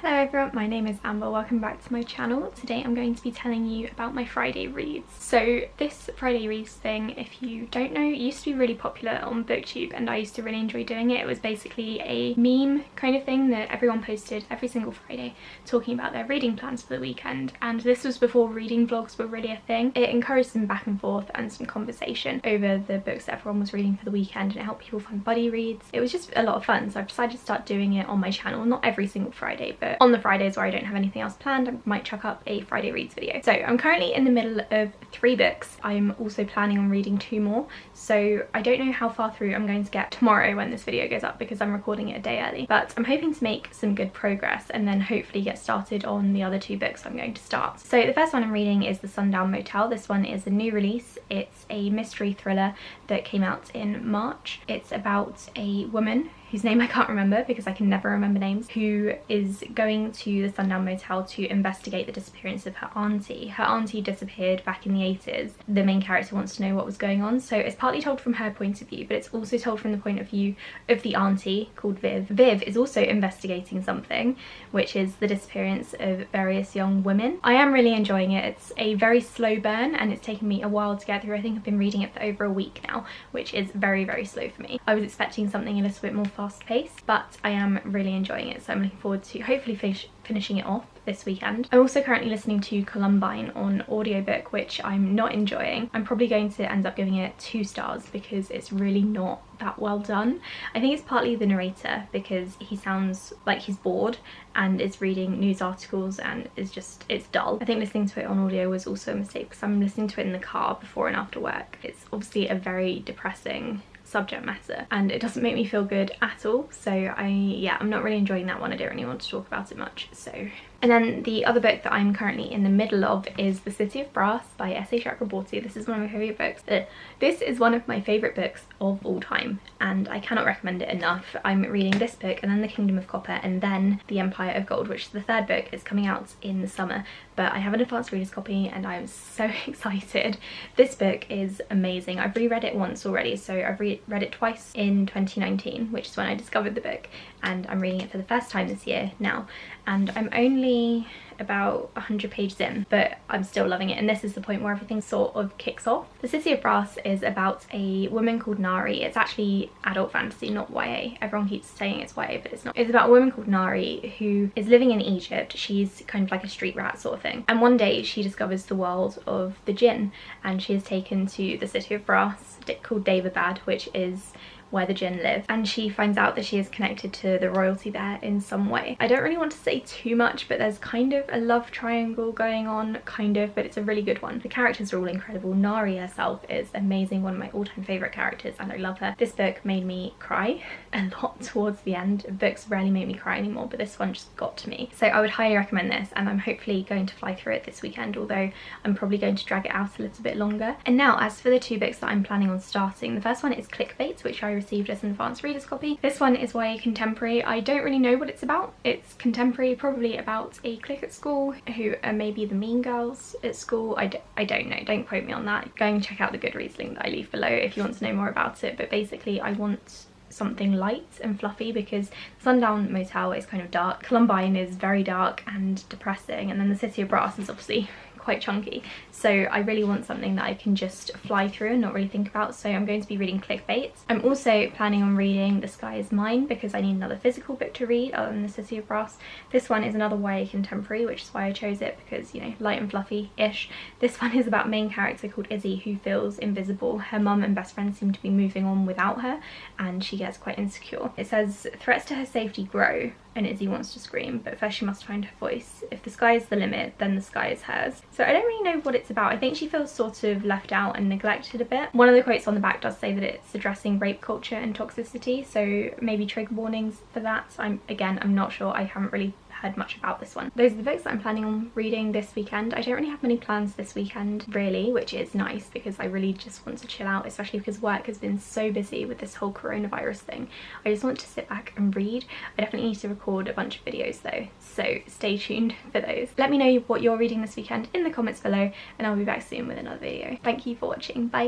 Hello everyone, my name is Amber, welcome back to my channel. Today I'm going to be telling you about my Friday reads. So this Friday reads thing, if you don't know, it used to be really popular on Booktube and I used to really enjoy doing it. It was basically a meme kind of thing that everyone posted every single Friday talking about their reading plans for the weekend, and this was before reading vlogs were really a thing. It encouraged some back and forth and some conversation over the books that everyone was reading for the weekend, and it helped people find buddy reads. It was just a lot of fun, so I've decided to start doing it on my channel, not every single Friday, but on the Fridays where I don't have anything else planned, I might chuck up a Friday reads video. So I'm currently in the middle of 3 books. I'm also planning on reading 2 more, so I don't know how far through I'm going to get tomorrow when this video goes up because I'm recording it a day early, but I'm hoping to make some good progress and then hopefully get started on the other 2 books I'm going to start. So the first one I'm reading is the Sun Down Motel. This one is a new release. It's a mystery thriller that came out in March. It's about a woman whose name I can't remember because I can never remember names, who is going to the Sun Down Motel to investigate the disappearance of her auntie. Her auntie disappeared back in the 80s. The main character wants to know what was going on, so it's partly told from her point of view, but it's also told from the point of view of the auntie called Viv. Viv is also investigating something, which is the disappearance of various young women. I am really enjoying it. It's a very slow burn and it's taken me a while to get through. I think I've been reading it for over a week now, which is very, very slow for me. I was expecting something a little bit more fast-paced, but I am really enjoying it, so I'm looking forward to hopefully finishing it off this weekend. I'm also currently listening to Columbine on audiobook, which I'm not enjoying. I'm probably going to end up giving it 2 stars because it's really not that well done. I think it's partly the narrator because he sounds like he's bored and is reading news articles and it's dull. I think listening to it on audio was also a mistake because I'm listening to it in the car before and after work. It's obviously a very depressing subject matter and it doesn't make me feel good at all, so I'm not really enjoying that one. I don't really want to talk about it much. And then the other book that I'm currently in the middle of is The City of Brass by S.A. Chakraborty. This is one of my favourite books. This is one of my favourite books of all time and I cannot recommend it enough. I'm reading this book and then The Kingdom of Copper and then The Empire of Gold, which is the 3rd book. Is coming out in the summer, but I have an advanced reader's copy and I'm so excited. This book is amazing. I've reread it once already, so I've read it twice in 2019, which is when I discovered the book, and I'm reading it for the first time this year now, and I'm only about 100 pages in, but I'm still loving it, and this is the point where everything sort of kicks off. The City of Brass is about a woman called Nari. It's actually adult fantasy, not YA. Everyone keeps saying it's YA, but it's not. It's about a woman called Nari who is living in Egypt. She's kind of like a street rat sort of thing, and one day she discovers the world of the jinn and she is taken to the City of Brass called Daevabad, which is where the jinn live, and she finds out that she is connected to the royalty there in some way. I don't really want to say too much, but there's kind of a love triangle going on, but it's a really good one. The characters are all incredible. Nari herself is amazing, one of my all-time favourite characters, and I love her. This book made me cry a lot towards the end. Books rarely make me cry anymore, but this one just got to me. So I would highly recommend this, and I'm hopefully going to fly through it this weekend, although I'm probably going to drag it out a little bit longer. And now, as for the 2 books that I'm planning on starting, the first one is Clique Bait, which I received as an advanced reader's copy. This one is YA contemporary. I don't really know what it's about. It's contemporary, probably about a clique at school who are maybe the mean girls at school. I don't know, don't quote me on that. Go and check out the Goodreads link that I leave below if you want to know more about it, but basically I want something light and fluffy because Sun Down Motel is kind of dark, Columbine is very dark and depressing, and then the City of Brass is obviously quite chunky, so I really want something that I can just fly through and not really think about, so I'm going to be reading Clique Bait. I'm also planning on reading The Sky Is Mine because I need another physical book to read other than The City of Brass. This one is another YA contemporary, which is why I chose it, because, you know, light and fluffy-ish. This one is about a main character called Izzy who feels invisible. Her mum and best friend seem to be moving on without her and she gets quite insecure. It says, threats to her safety grow and Izzy wants to scream, but first she must find her voice. If the sky is the limit, then the sky is hers. So I don't really know what it's about. I think she feels sort of left out and neglected a bit. One of the quotes on the back does say that it's addressing rape culture and toxicity, so maybe trigger warnings for that. I'm not sure. I haven't really heard much about this one. Those are the books that I'm planning on reading this weekend. I don't really have many plans this weekend really, which is nice because I really just want to chill out, especially because work has been so busy with this whole coronavirus thing. I just want to sit back and read. I definitely need to record a bunch of videos though, so stay tuned for those. Let me know what you're reading this weekend in the comments below and I'll be back soon with another video. Thank you for watching. Bye.